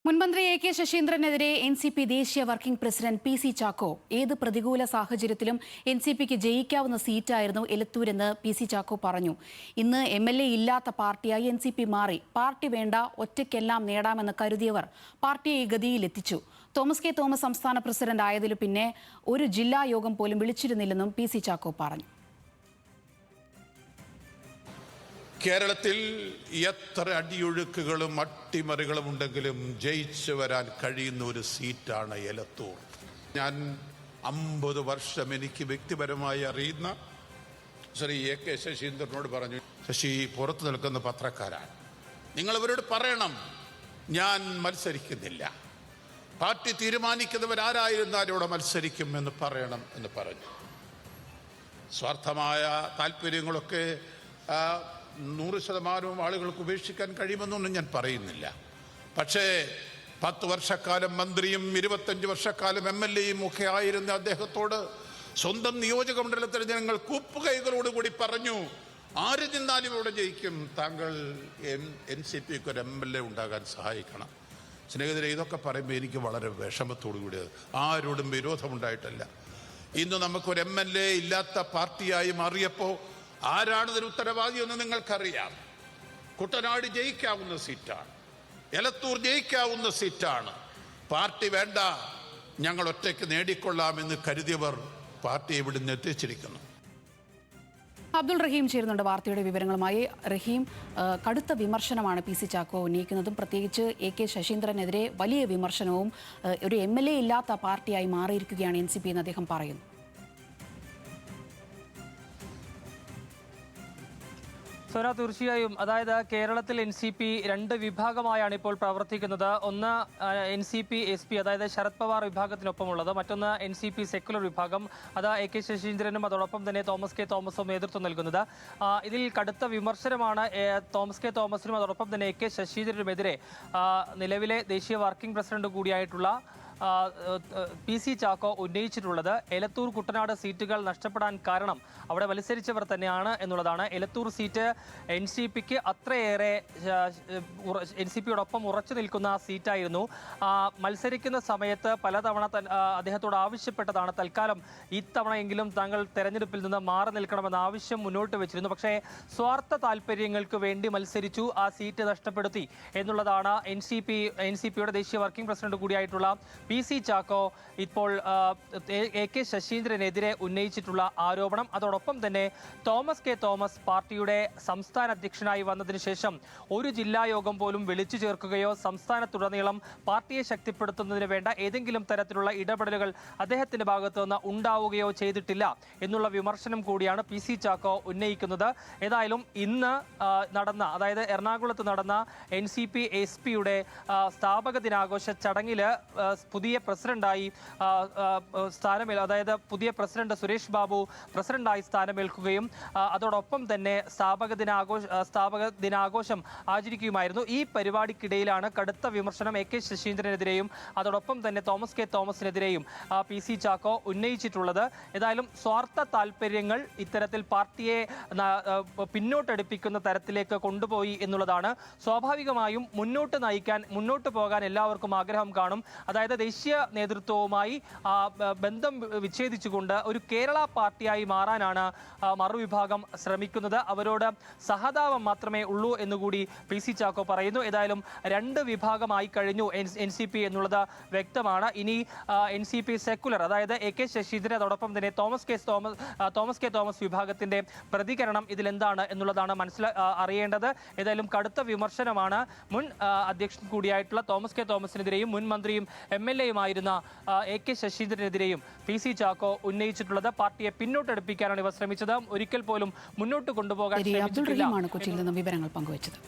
മുൻമന്ത്രി A K ശശീന്ദ്രനെതിരെ NCP ദേശീയ working president PC. Chacko ഏത് പ്രതികൂല സാഹചര്യത്തിലും എൻസിപിക്ക് ജയിക്കാവുന്ന സീറ്റായിരുന്നു എലത്തൂരെന്ന് പി.സി. ചാക്കോ പറഞ്ഞു. ഇന്ന് എം.എൽ.എ. ഇല്ലാത്ത പാർട്ടിയായി എൻസിപി മാറി. പാർട്ടി വേണ്ട, ഒറ്റയ്ക്കെല്ലാം നേടാമെന്ന് കരുതിയവർ പാർട്ടിയെ ഈ ഗതിയിലെത്തിച്ചു. തോമസ് കെ തോമസ് സംസ്ഥാന പ്രസിഡന്റ് ആയതിനു പിന്നെ ഒരു ജില്ലാ യോഗം പോലും വിളിച്ചിരുന്നില്ലെന്നും പി.സി. ചാക്കോ പറഞ്ഞു. കേരളത്തിൽ എത്ര അടിയൊഴുക്കുകളും അട്ടിമറികളും ഉണ്ടെങ്കിലും ജയിച്ചു വരാൻ കഴിയുന്ന ഒരു സീറ്റാണ് എലത്തൂർ. ഞാൻ 50 വർഷം എനിക്ക് വ്യക്തിപരമായി അറിയുന്ന ശ്രീ എ കെ ശശീന്ദ്രനോട് പറഞ്ഞു, ശശി, പുറത്തു നിൽക്കുന്ന പത്രക്കാരാണ്, നിങ്ങളവരോട് പറയണം ഞാൻ മത്സരിക്കുന്നില്ല, പാർട്ടി തീരുമാനിക്കുന്നവരാരായിരുന്നാലും അവിടെ മത്സരിക്കും എന്ന് പറയണം എന്ന് പറഞ്ഞു. സ്വാർത്ഥമായ താല്പര്യങ്ങളൊക്കെ 100% ആളുകൾക്ക് ഉപേക്ഷിക്കാൻ കഴിയുമെന്നൊന്നും ഞാൻ പറയുന്നില്ല. പക്ഷേ 10 വർഷക്കാലം മന്ത്രിയും 25 വർഷക്കാലം MLA-യും ഒക്കെ ആയിരുന്ന അദ്ദേഹത്തോട് സ്വന്തം നിയോജക മണ്ഡലത്തിലെ ജനങ്ങൾ കൂപ്പുകൈകളോടുകൂടി പറഞ്ഞു, ആര് നിന്നാലും ഇവിടെ ജയിക്കും, താങ്കൾ NCPക്ക് ഒരു MLA ഉണ്ടാകാൻ സഹായിക്കണം. സ്നേഹിതരെ, ഇതൊക്കെ പറയുമ്പോൾ എനിക്ക് വളരെ വിഷമത്തോടു കൂടി, ആരോടും വിരോധമുണ്ടായിട്ടല്ല. ഇന്ന് നമുക്കൊരു MLA ഇല്ലാത്ത പാർട്ടിയായി മാറിയപ്പോൾ ആരാണിതിന് ഉത്തരവാദിയെന്ന് നിങ്ങൾക്കറിയാം. കുട്ടനാട് ജയിക്കാവുന്ന സീറ്റാണ്, എലത്തൂർ ജയിക്കാവുന്ന സീറ്റാണ്. പാർട്ടി വേണ്ട, ഞങ്ങൾ ഒറ്റയ്ക്ക് നേടിക്കൊള്ളാമെന്ന് കരുതിയവർ പാർട്ടിയെ ഇവിടുന്ന് എത്തിച്ചിരിക്കുന്നു. അബ്ദുൾ റഹീം ചേരുന്നുണ്ട് വാർത്തയുടെ വിവരങ്ങളുമായി. റഹീം, കടുത്ത വിമർശനമാണ് പി.സി. ചാക്കോ ഉന്നയിക്കുന്നതും പ്രത്യേകിച്ച് എ കെ ശശീന്ദ്രനെതിരെ വലിയ വിമർശനവും. ഒരു MLA ഇല്ലാത്ത പാർട്ടിയായി മാറിയിരിക്കുകയാണ് NCP എന്ന് അദ്ദേഹം പറയുന്നു. സോന, തീർച്ചയായും. അതായത് കേരളത്തിൽ NCP 2 വിഭാഗമായാണ് ഇപ്പോൾ പ്രവർത്തിക്കുന്നത്. ഒന്ന് NCP SP, അതായത് ശരത് പവാർ വിഭാഗത്തിനൊപ്പമുള്ളത്. മറ്റൊന്ന് NCP സെക്കുലർ വിഭാഗം, അത് എ കെ ശശീന്ദ്രനും അതോടൊപ്പം തന്നെ തോമസ് കെ തോമസും നേതൃത്വം നൽകുന്നത്. ഇതിൽ കടുത്ത വിമർശനമാണ് തോമസ് കെ തോമസിനും അതോടൊപ്പം തന്നെ എ കെ ശശീന്ദ്രനുമെതിരെ നിലവിലെ ദേശീയ വർക്കിംഗ് പ്രസിഡന്റ് കൂടിയായിട്ടുള്ള പി.സി. ചാക്കോ ഉന്നയിച്ചിട്ടുള്ളത്. എലത്തൂർ കുട്ടനാട് സീറ്റുകൾ നഷ്ടപ്പെടാൻ കാരണം അവിടെ മത്സരിച്ചവർ തന്നെയാണ് എലത്തൂർ സീറ്റ് NCPക്ക് അത്രയേറെ NCPയോടൊപ്പം ഉറച്ചു നിൽക്കുന്ന സീറ്റായിരുന്നു. മത്സരിക്കുന്ന സമയത്ത് പലതവണ അദ്ദേഹത്തോട് ആവശ്യപ്പെട്ടതാണ്, തൽക്കാലം ഇത്തവണയെങ്കിലും താങ്കൾ തെരഞ്ഞെടുപ്പിൽ നിന്ന് മാറി നിൽക്കണമെന്ന ആവശ്യം മുന്നോട്ട് വെച്ചിരുന്നു. പക്ഷേ സ്വാർത്ഥ താല്പര്യങ്ങൾക്ക് വേണ്ടി മത്സരിച്ചു, ആ സീറ്റ് നഷ്ടപ്പെടുത്തി എന്നുള്ളതാണ് NCPയുടെ ദേശീയ വർക്കിംഗ് പ്രസിഡന്റ് കൂടിയായിട്ടുള്ള പി.സി. ചാക്കോ ഇപ്പോൾ എ കെ ശശീന്ദ്രനെതിരെ ഉന്നയിച്ചിട്ടുള്ള ആരോപണം. അതോടൊപ്പം തന്നെ തോമസ് കെ തോമസ് പാർട്ടിയുടെ സംസ്ഥാന അധ്യക്ഷനായി വന്നതിന് ശേഷം ഒരു ജില്ലാ യോഗം പോലും വിളിച്ചു ചേർക്കുകയോ സംസ്ഥാനത്തുടനീളം പാർട്ടിയെ ശക്തിപ്പെടുത്തുന്നതിന് വേണ്ട ഏതെങ്കിലും തരത്തിലുള്ള ഇടപെടലുകൾ അദ്ദേഹത്തിന്റെ ഭാഗത്തു നിന്ന് ഉണ്ടാവുകയോ ചെയ്തിട്ടില്ല എന്നുള്ള വിമർശനം കൂടിയാണ് പി.സി. ചാക്കോ ഉന്നയിക്കുന്നത്. ഏതായാലും ഇന്ന് നടന്ന, അതായത് എറണാകുളത്ത് നടന്ന NCP SP-യുടെ സ്ഥാപക ദിനാഘോഷ ചടങ്ങിൽ പുതിയ പ്രസിഡന്റായി പുതിയ പ്രസിഡന്റ് സുരേഷ് ബാബു പ്രസിഡന്റായി സ്ഥാനമേൽക്കുകയും അതോടൊപ്പം തന്നെ സ്ഥാപക ദിനാഘോഷം ആചരിക്കുകയുമായിരുന്നു. ഈ പരിപാടിക്കിടയിലാണ് കടുത്ത വിമർശനം എ കെ ശശീന്ദ്രനെതിരെയും അതോടൊപ്പം തന്നെ തോമസ് കെ തോമസിനെതിരെയും പി.സി. ചാക്കോ ഉന്നയിച്ചിട്ടുള്ളത്. ഏതായാലും സ്വാർത്ഥ താല്പര്യങ്ങൾ ഇത്തരത്തിൽ പാർട്ടിയെ പിന്നോട്ടടിപ്പിക്കുന്ന തരത്തിലേക്ക് കൊണ്ടുപോയി എന്നുള്ളതാണ്. സ്വാഭാവികമായും മുന്നോട്ട് പോകാൻ എല്ലാവർക്കും ആഗ്രഹം കാണും. അതായത് ദേശീയ നേതൃത്വവുമായി ബന്ധം വിച്ഛേദിച്ചുകൊണ്ട് ഒരു കേരള പാർട്ടിയായി മാറാനാണ് മറുവിഭാഗം ശ്രമിക്കുന്നത്. അവരോട് സഹതാപം മാത്രമേ ഉള്ളൂ എന്നുകൂടി പി.സി. ചാക്കോ പറയുന്നു. ഏതായാലും 2 വിഭാഗമായി കഴിഞ്ഞു NCP എന്നുള്ളത് വ്യക്തമാണ്. ഇനി NCP സെക്കുലർ, അതായത് എ കെ ശശീന്ദ്രൻ അതോടൊപ്പം തന്നെ തോമസ് കെ തോമസ് വിഭാഗത്തിന്റെ പ്രതികരണം ഇതിലെന്താണ് എന്നുള്ളതാണ് അറിയേണ്ടത്. ഏതായാലും കടുത്ത വിമർശനമാണ് മുൻ അധ്യക്ഷൻ കൂടിയായിട്ടുള്ള തോമസ് കെ തോമസിനെതിരെയും മുൻ മന്ത്രിയും MLA-യുമായിരുന്ന എ കെ ശശീന്ദ്രനെതിരെയും പി.സി. ചാക്കോ ഉന്നയിച്ചിട്ടുള്ളത്. പാർട്ടിയെ പിന്നോട്ടടുപ്പിക്കാനാണ് ഇവർ ശ്രമിച്ചത്, ഒരിക്കൽ പോലും മുന്നോട്ട് കൊണ്ടുപോകാൻ അബ്ദുൾ റഹീമാണ് കൊച്ചിയിൽ നിന്നും വിവരങ്ങൾ പങ്കുവച്ചത്.